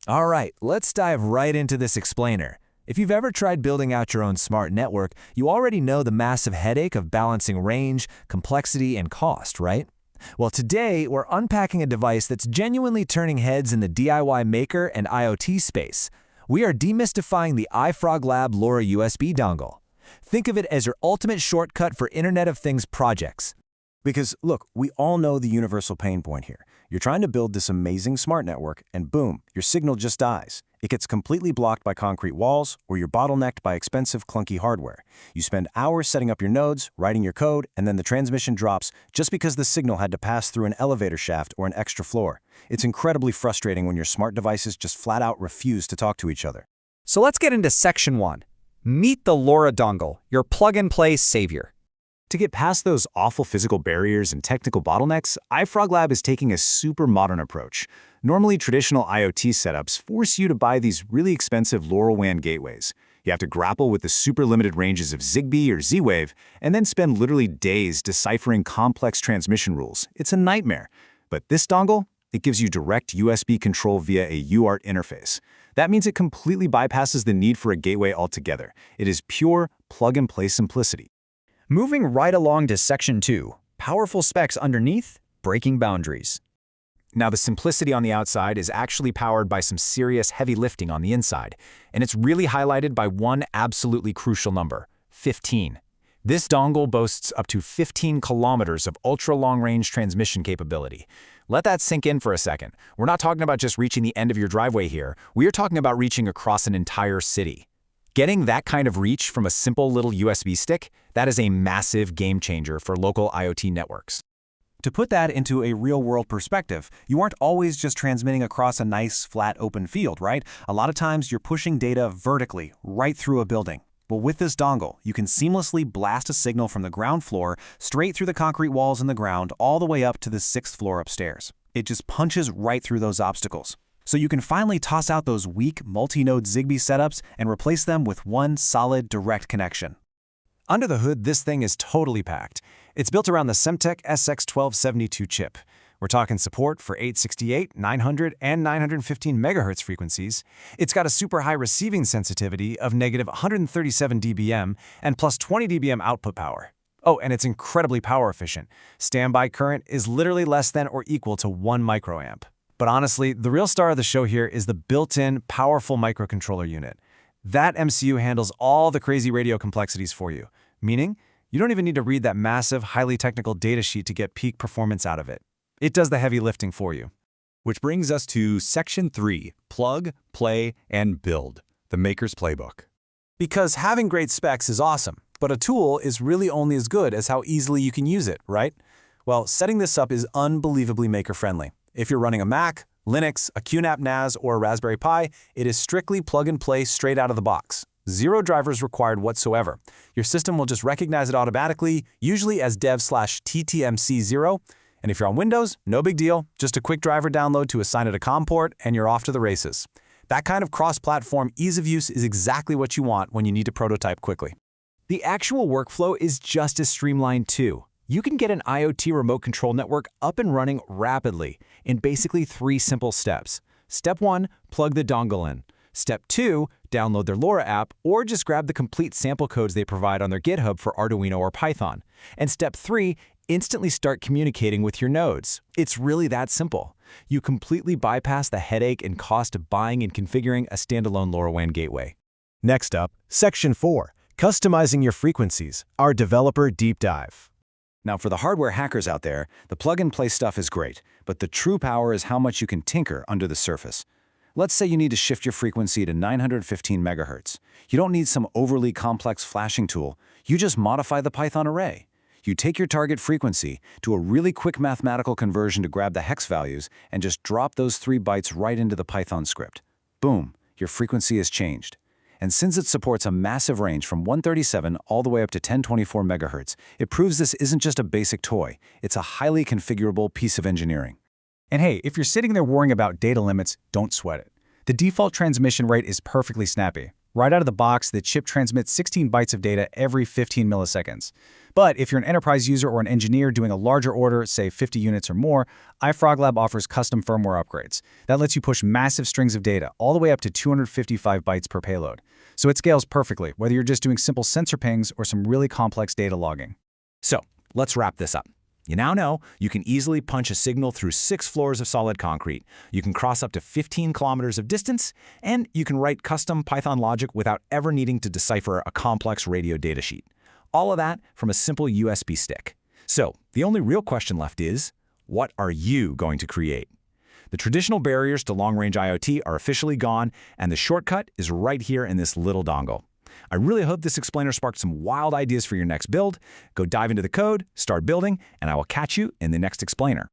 All right, let's dive right into this explainer. If you've ever tried building out your own smart network, you already know the massive headache of balancing range, complexity, and cost, right? Well, today we're unpacking a device that's genuinely turning heads in the DIY maker and IoT space. We are demystifying the iFrogLab LoRa USB Dongle. Think of it as your ultimate shortcut for Internet of Things projects. Because, look, we all know the universal pain point here. You're trying to build this amazing smart network, and boom, your signal just dies. It gets completely blocked by concrete walls, or you're bottlenecked by expensive, clunky hardware. You spend hours setting up your nodes, writing your code, and then the transmission drops just because the signal had to pass through an elevator shaft or an extra floor. It's incredibly frustrating when your smart devices just flat out refuse to talk to each other. So let's get into Section 1. Meet the LoRa Dongle, your plug-and-play savior. To get past those awful physical barriers and technical bottlenecks, iFrogLab is taking a super modern approach. Normally, traditional IoT setups force you to buy these really expensive LoRaWAN gateways. You have to grapple with the super limited ranges of Zigbee or Z-Wave, and then spend literally days deciphering complex transmission rules. It's a nightmare. But this dongle, it gives you direct USB control via a UART interface. That means it completely bypasses the need for a gateway altogether. It is pure plug-and-play simplicity. Moving right along to Section 2, powerful specs underneath, breaking boundaries. Now, the simplicity on the outside is actually powered by some serious heavy lifting on the inside, and it's really highlighted by one absolutely crucial number, 15. This dongle boasts up to 15 kilometers of ultra-long-range transmission capability. Let that sink in for a second. We're not talking about just reaching the end of your driveway here. We are talking about reaching across an entire city. Getting that kind of reach from a simple little USB stick, that is a massive game changer for local IoT networks. To put that into a real-world perspective, you aren't always just transmitting across a nice, flat, open field, right? A lot of times you're pushing data vertically, right through a building. Well, with this dongle, you can seamlessly blast a signal from the ground floor straight through the concrete walls in the ground all the way up to the 6th floor upstairs. It just punches right through those obstacles. So you can finally toss out those weak multi-node Zigbee setups and replace them with one solid direct connection. Under the hood, this thing is totally packed. It's built around the Semtech SX1272 chip. We're talking support for 868, 900, and 915 MHz frequencies. It's got a super high receiving sensitivity of negative 137 dBm and plus 20 dBm output power. Oh, and it's incredibly power efficient. Standby current is literally less than or equal to 1 microamp. But honestly, the real star of the show here is the built-in, powerful microcontroller unit. That MCU handles all the crazy radio complexities for you, meaning you don't even need to read that massive, highly technical data sheet to get peak performance out of it. It does the heavy lifting for you. Which brings us to Section 3, Plug, Play, and Build, the Maker's Playbook. Because having great specs is awesome, but a tool is really only as good as how easily you can use it, right? Well, setting this up is unbelievably maker-friendly. If you're running a Mac, Linux, a QNAP NAS, or a Raspberry Pi, it is strictly plug-and-play straight out of the box. Zero drivers required whatsoever. Your system will just recognize it automatically, usually as dev/ttmc0. And if you're on Windows, no big deal. Just a quick driver download to assign it a COM port, and you're off to the races. That kind of cross-platform ease of use is exactly what you want when you need to prototype quickly. The actual workflow is just as streamlined too. You can get an IoT remote control network up and running rapidly in basically 3 simple steps. Step 1, plug the dongle in. Step 2, download their LoRa app or just grab the complete sample codes they provide on their GitHub for Arduino or Python. And Step 3, instantly start communicating with your nodes. It's really that simple. You completely bypass the headache and cost of buying and configuring a standalone LoRaWAN gateway. Next up, Section 4, Customizing Your Frequencies, our developer deep dive. Now, for the hardware hackers out there, the plug-and-play stuff is great, but the true power is how much you can tinker under the surface. Let's say you need to shift your frequency to 915 MHz. You don't need some overly complex flashing tool. You just modify the Python array. You take your target frequency, do a really quick mathematical conversion to grab the hex values, and just drop those 3 bytes right into the Python script. Boom, your frequency is changed. And since it supports a massive range from 137 all the way up to 1024 MHz, it proves this isn't just a basic toy, it's a highly configurable piece of engineering. And hey, if you're sitting there worrying about data limits, don't sweat it. The default transmission rate is perfectly snappy, Right out of the box, the chip transmits 16 bytes of data every 15 milliseconds. But if you're an enterprise user or an engineer doing a larger order, say 50 units or more, iFrogLab offers custom firmware upgrades. That lets you push massive strings of data, all the way up to 255 bytes per payload. So it scales perfectly, whether you're just doing simple sensor pings or some really complex data logging. So, let's wrap this up. You now know you can easily punch a signal through 6 floors of solid concrete, you can cross up to 15 kilometers of distance, and you can write custom Python logic without ever needing to decipher a complex radio datasheet. All of that from a simple USB stick. So, the only real question left is, what are you going to create? The traditional barriers to long-range IoT are officially gone, and the shortcut is right here in this little dongle. I really hope this explainer sparked some wild ideas for your next build. Go dive into the code, start building, and I will catch you in the next explainer.